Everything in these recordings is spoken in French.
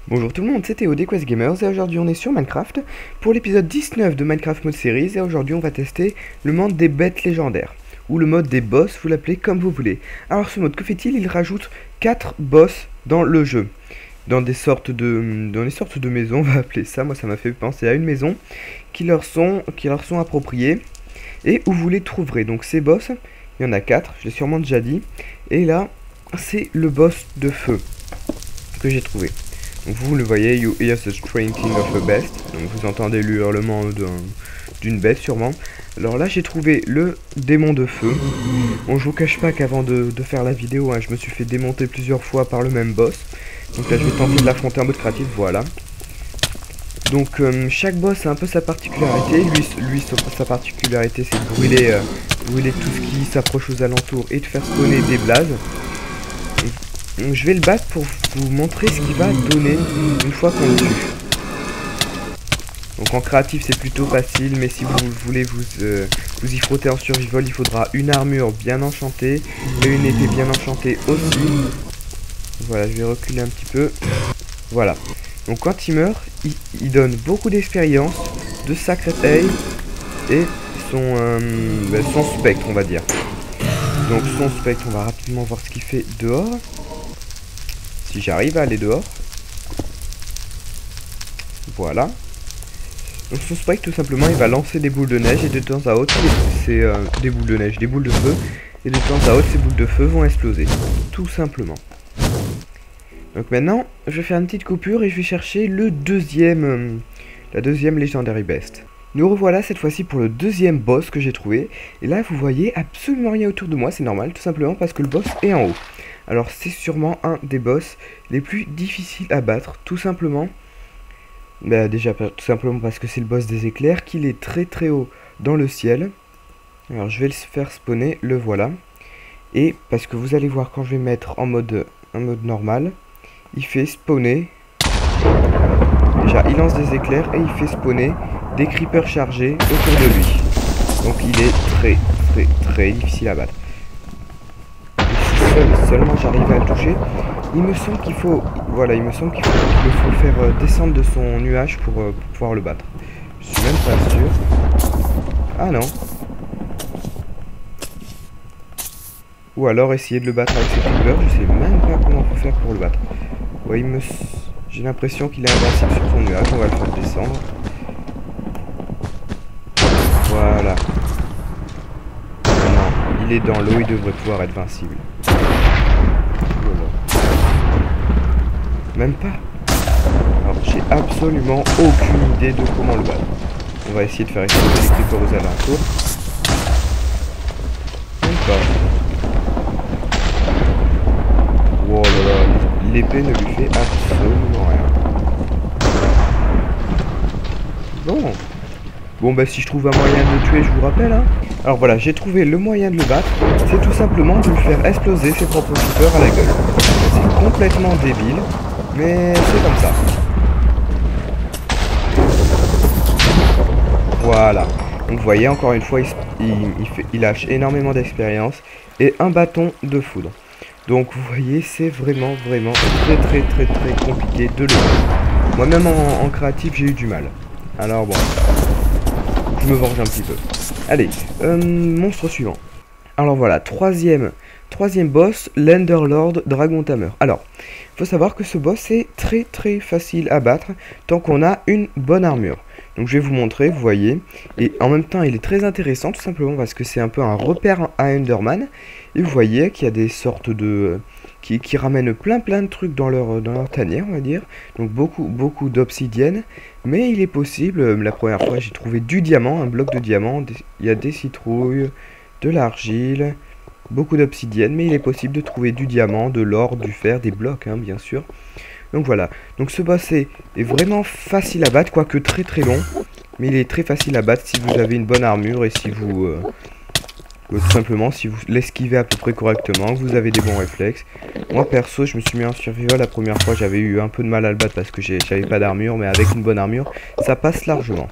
Bonjour tout le monde, c'était Quest Gamers et aujourd'hui on est sur Minecraft pour l'épisode 19 de Minecraft Mode Series et aujourd'hui on va tester le mode des bêtes légendaires ou le mode des boss, vous l'appelez comme vous voulez. Alors ce mode, que fait-il? Il rajoute 4 boss dans le jeu, dans des sortes de maisons, on va appeler ça. Moi ça m'a fait penser à une maison qui leur sont appropriées et où vous les trouverez. Donc ces boss, il y en a 4, je l'ai sûrement déjà dit, et là c'est le boss de feu que j'ai trouvé. Donc vous le voyez, you hear the shrieking of a beast. Donc vous entendez le hurlement d'une bête sûrement. Alors là j'ai trouvé le démon de feu. Bon, je vous cache pas qu'avant de faire la vidéo, je me suis fait démonter plusieurs fois par le même boss. Donc là je vais tenter de l'affronter en mode créatif, voilà. Donc chaque boss a un peu sa particularité. Lui sa particularité c'est de brûler tout ce qui s'approche aux alentours et de faire spawner des blazes. Je vais le battre pour vous montrer ce qu'il va donner une fois qu'on le tue. Donc en créatif c'est plutôt facile, mais si vous voulez vous y frotter en survival, il faudra une armure bien enchantée et une épée bien enchantée aussi. Voilà, je vais reculer un petit peu. Voilà. Donc quand il meurt, il donne beaucoup d'expérience, de Sacred Aim et son spectre, on va dire. Donc son spectre, on va rapidement voir ce qu'il fait dehors. Si j'arrive à aller dehors. Voilà. Donc son spike tout simplement il va lancer des boules de neige et de temps à autre c'est des boules de neige, des boules de feu. Et de temps à autre ces boules de feu vont exploser. Tout simplement. Donc maintenant je vais faire une petite coupure et je vais chercher la deuxième Legendary Beast. Nous revoilà cette fois-ci pour le deuxième boss que j'ai trouvé. Et là vous voyez absolument rien autour de moi, c'est normal, tout simplement parce que le boss est en haut. Alors c'est sûrement un des boss les plus difficiles à battre, tout simplement. Bah déjà tout simplement parce que c'est le boss des éclairs, qu'il est très très haut dans le ciel. Alors je vais le faire spawner, le voilà. Et parce que vous allez voir quand je vais mettre en mode normal, il fait spawner. Déjà il lance des éclairs et il fait spawner des creepers chargés autour de lui. Donc il est très très très difficile à battre. Seulement j'arrive à le toucher, il me semble qu'il faut faire descendre de son nuage pour pouvoir le battre. Je suis même pas sûr. Ah non. Ou alors essayer de le battre avec ses creepers, je sais même pas comment faut faire pour le battre. Ouais, j'ai l'impression qu'il est invincible sur son nuage, on va le faire descendre. Voilà. Non, il est dans l'eau, il devrait pouvoir être vincible. Même pas. Alors j'ai absolument aucune idée de comment le battre. On va essayer de faire exploser les creepers aux alentours. Même pas. Wow là là, l'épée ne lui fait absolument rien. Bon. Bon bah si je trouve un moyen de le tuer, je vous rappelle hein. Alors voilà, j'ai trouvé le moyen de le battre. C'est tout simplement de lui faire exploser ses propres creepers à la gueule. C'est complètement débile. Mais c'est comme ça. Voilà. Donc vous voyez encore une fois il lâche énormément d'expérience. Et un bâton de foudre. Donc vous voyez c'est vraiment très compliqué de le battre. Moi-même en créatif j'ai eu du mal. Alors bon. Je me venge un petit peu. Allez, monstre suivant. Alors voilà, troisième boss, l'Enderlord Dragon Tamer. Alors, il faut savoir que ce boss est très facile à battre tant qu'on a une bonne armure. Donc je vais vous montrer, vous voyez. Et en même temps, il est très intéressant tout simplement parce que c'est un peu un repère à Enderman. Et vous voyez qu'il y a des sortes de... qui ramènent plein de trucs dans leur tanière, on va dire. Donc beaucoup d'obsidienne. Mais il est possible, la première fois j'ai trouvé du diamant, un bloc de diamant. Il y a des citrouilles, de l'argile... beaucoup d'obsidienne, mais il est possible de trouver du diamant, de l'or, du fer, des blocs, hein, bien sûr. Donc voilà. Donc ce boss est vraiment facile à battre, quoique très long. Mais il est très facile à battre si vous avez une bonne armure et si vous... tout simplement, si vous l'esquivez à peu près correctement, que vous avez des bons réflexes. Moi perso, je me suis mis en survival la première fois, j'avais eu un peu de mal à le battre parce que j'avais pas d'armure, mais avec une bonne armure, ça passe largement.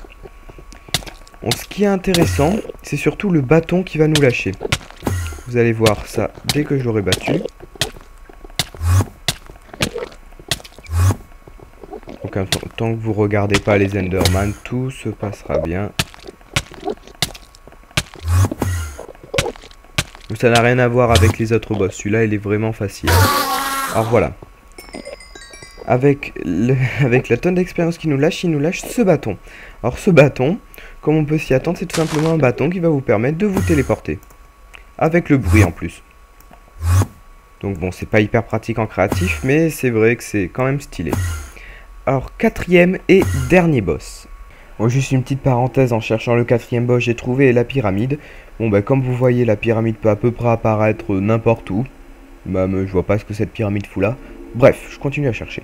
Bon, ce qui est intéressant, c'est surtout le bâton qui va nous lâcher. Vous allez voir ça dès que je l'aurai battu. Donc tant que vous regardez pas les Enderman, tout se passera bien. Ça n'a rien à voir avec les autres boss. Celui-là, il est vraiment facile. Alors voilà. Avec la tonne d'expérience qu'il nous lâche, il nous lâche ce bâton. Alors ce bâton, comme on peut s'y attendre, c'est tout simplement un bâton qui va vous permettre de vous téléporter. Avec le bruit en plus. Donc bon, c'est pas hyper pratique en créatif, mais c'est vrai que c'est quand même stylé. Alors, quatrième et dernier boss. Bon, juste une petite parenthèse, en cherchant le quatrième boss, j'ai trouvé la pyramide. Bon, bah comme vous voyez, la pyramide peut à peu près apparaître n'importe où. Même, je vois pas ce que cette pyramide fout là. Bref, je continue à chercher.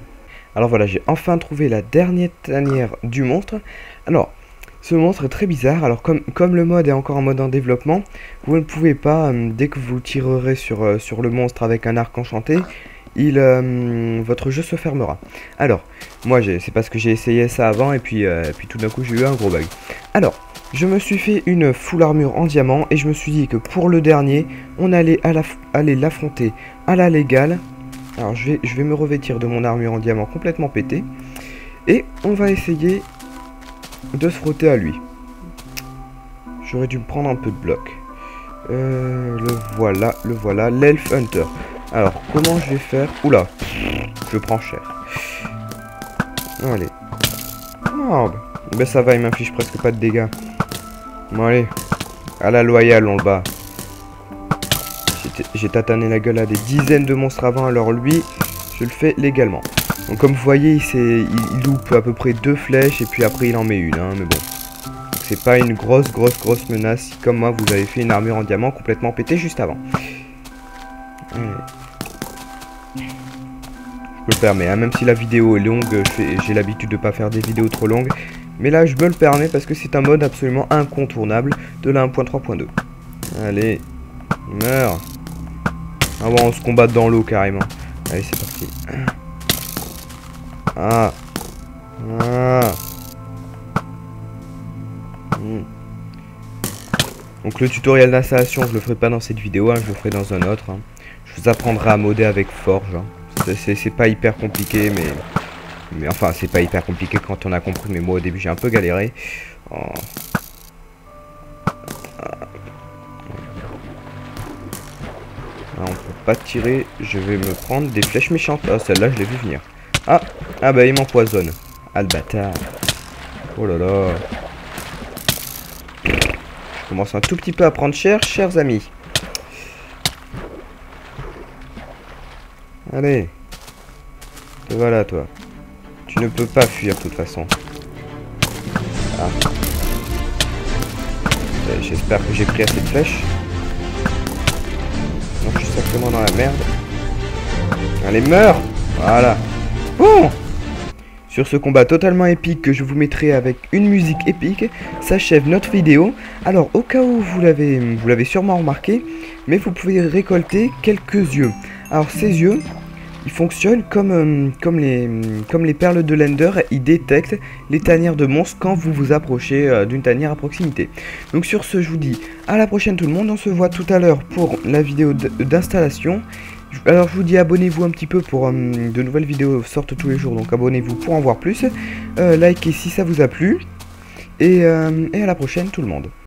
Alors voilà, j'ai enfin trouvé la dernière tanière du monstre. Alors, ce monstre est très bizarre. Alors, comme le mode est encore en mode en développement, vous ne pouvez pas, dès que vous tirerez sur le monstre avec un arc enchanté, votre jeu se fermera. Alors, moi, c'est parce que j'ai essayé ça avant et puis tout d'un coup, j'ai eu un gros bug. Alors, je me suis fait une full armure en diamant et je me suis dit que pour le dernier, on allait aller l'affronter à la légale. Alors, je vais me revêtir de mon armure en diamant complètement pété et on va essayer de se frotter à lui. J'aurais dû me prendre un peu de bloc. Le voilà, l'Elf Hunter. Alors, comment je vais faire? Oula, je prends cher. Allez. Oh, ben ça va, il m'inflige presque pas de dégâts. Bon, allez. À la loyale, on le bat. J'ai tatané la gueule à des dizaines de monstres avant, alors lui, je le fais légalement. Donc, comme vous voyez, il loupe à peu près 2 flèches et puis après, il en met une, hein, mais bon. C'est pas une grosse menace si, comme moi, vous avez fait une armure en diamant complètement pétée juste avant. Allez. Je me le permets, hein, même si la vidéo est longue, j'ai l'habitude de pas faire des vidéos trop longues. Mais là, je me le permets parce que c'est un mode absolument incontournable de la 1.3.2. Allez, meurs. Ah bon, on se combat dans l'eau carrément. Allez, c'est parti. Ah. Ah. Donc le tutoriel d'installation, je le ferai pas dans cette vidéo, hein, je le ferai dans un autre. Hein. Je vous apprendrai à modder avec Forge. Hein. C'est pas hyper compliqué, mais enfin, c'est pas hyper compliqué quand on a compris. Mais moi, au début, j'ai un peu galéré. Oh. Ah, on peut pas tirer. Je vais me prendre des flèches méchantes. Ah, celle-là, je l'ai vu venir. Ah, bah, il m'empoisonne. Ah, le bâtard. Oh là là. Je commence un tout petit peu à prendre cher, chers amis. Allez. Te voilà, toi. Tu ne peux pas fuir, de toute façon. Ah. J'espère que j'ai pris assez de flèches. Non, je suis sacrément dans la merde. Allez, meurs! Voilà. Bon! Sur ce combat totalement épique que je vous mettrai avec une musique épique, s'achève notre vidéo. Alors, au cas où vous l'avez sûrement remarqué, mais vous pouvez récolter quelques yeux. Alors, ces yeux, ils fonctionnent comme les perles de l'Ender. Ils détectent les tanières de monstres quand vous vous approchez d'une tanière à proximité. Donc sur ce, je vous dis à la prochaine tout le monde. On se voit tout à l'heure pour la vidéo d'installation. Alors je vous dis abonnez-vous un petit peu pour de nouvelles vidéos sortent tous les jours. Donc abonnez-vous pour en voir plus. Likez si ça vous a plu. Et à la prochaine tout le monde.